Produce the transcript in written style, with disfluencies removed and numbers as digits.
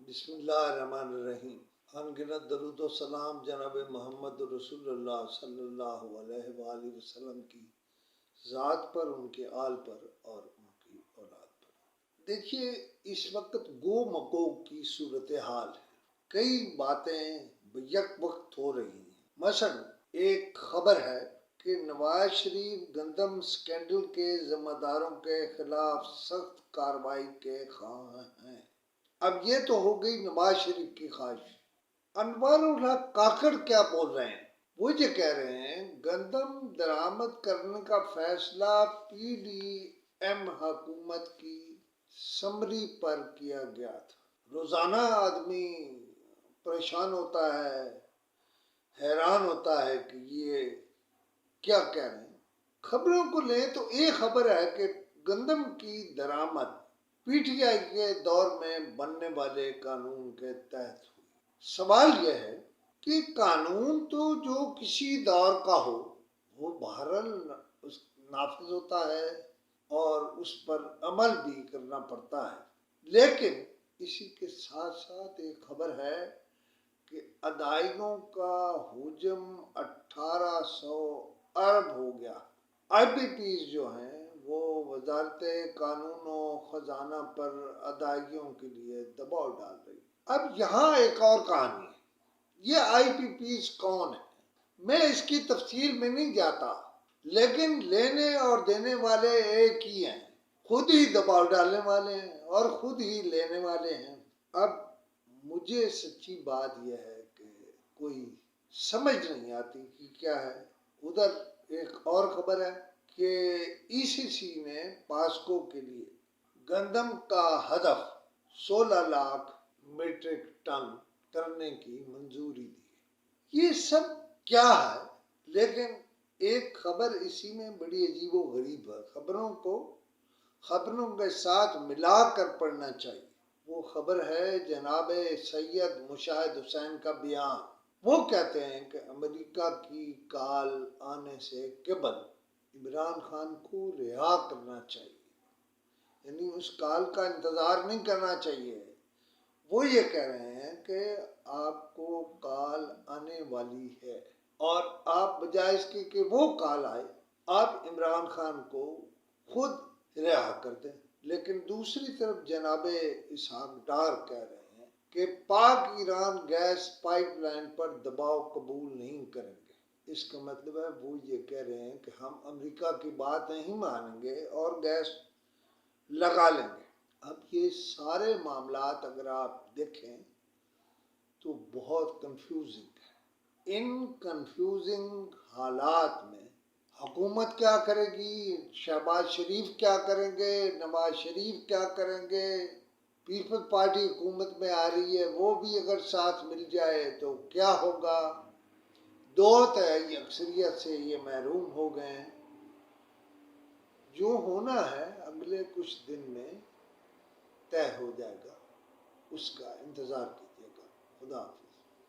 بسم اللہ الرحمن الرحیم۔ انگنت درود و سلام جناب محمد رسول اللہ صلی اللہ علیہ وآلہ وسلم کی ذات پر، ان کے آل پر اور ان کی اولاد پر۔ دیکھیے، اس وقت گو مگو کی صورتحال ہے، کئی باتیں بیک وقت ہو رہی ہیں۔ مثلا ایک خبر ہے کہ نواز شریف گندم سکینڈل کے ذمہ داروں کے خلاف سخت کارروائی کے خواہاں ہیں۔ اب یہ تو ہو گئی نواز شریف کی خواہش۔ انوار الحق کاکڑ کیا بول رہے ہیں؟ وہ یہ کہہ رہے ہیں گندم درآمد کرنے کا فیصلہ پی ڈی ایم حکومت کی سمری پر کیا گیا تھا۔ روزانہ آدمی پریشان ہوتا ہے، حیران ہوتا ہے کہ یہ کیا کہہ رہے ہیں۔ خبروں کو لیں تو ایک خبر ہے کہ گندم کی درآمد پی ٹی آئی کے دور میں بننے والے قانون کے تحت ہوئی۔ سوال یہ ہے کہ قانون تو جو کسی دور کا ہو وہ بہرحال نافذ ہوتا ہے اور اس پر عمل بھی کرنا پڑتا ہے، لیکن اسی کے ساتھ ساتھ ایک خبر ہے کہ ادائیگیوں کا حجم 1800 ارب ہو گیا۔ آئی پی پیز جو ہیں وہ وزارت قانون و خزانہ پر ادائیگیوں کے لیے دباؤ ڈال رہی۔ اب یہاں ایک اور کہانی ہے، یہ آئی پی پیز کون ہے؟ میں اس کی تفصیل میں نہیں جاتا، لیکن لینے اور دینے والے ایک ہی ہیں، خود ہی دباؤ ڈالنے والے ہیں اور خود ہی لینے والے ہیں۔ اب مجھے سچی بات یہ ہے کہ کوئی سمجھ نہیں آتی کہ کیا ہے۔ ادھر ایک اور خبر ہے کہ ای سی سی نے پاسکو کے لیے گندم کا ہدف 16 لاکھ میٹرک ٹن کرنے کی منظوری دی۔ یہ سب کیا ہے؟ لیکن ایک خبر اسی میں بڑی عجیب و غریب ہے، خبروں کے ساتھ ملا کر پڑھنا چاہیے۔ وہ خبر ہے جناب سید مشاہد حسین کا بیان۔ وہ کہتے ہیں کہ امریکہ کی کال آنے سے قبل عمران خان کو رہا کرنا چاہیے، یعنی اس کال کا انتظار نہیں کرنا چاہیے۔ وہ یہ کہہ رہے ہیں کہ آپ کو کال آنے والی ہے اور آپ بجائے اس کے کہ وہ کال آئے، آپ عمران خان کو خود رہا کر دیں۔ لیکن دوسری طرف جناب اسحاق ڈار کہہ رہے ہیں کہ پاک ایران گیس پائپ لائن پر دباؤ قبول نہیں کریں گے۔ اس کا مطلب ہے وہ یہ کہہ رہے ہیں کہ ہم امریکہ کی بات نہیں مانیں گے اور گیس لگا لیں گے۔ اب یہ سارے معاملات اگر آپ دیکھیں تو بہت کنفیوزنگ ہے۔ ان کنفیوزنگ حالات میں حکومت کیا کرے گی، شہباز شریف کیا کریں گے، نواز شریف کیا کریں گے، پیپلز پارٹی حکومت میں آ رہی ہے وہ بھی اگر ساتھ مل جائے تو کیا ہوگا؟ دو تہائی اکثریت سے یہ محروم ہو گئے ہیں۔ جو ہونا ہے اگلے کچھ دن میں طے ہو جائے گا، اس کا انتظار کیجیے گا۔ خدا حافظ۔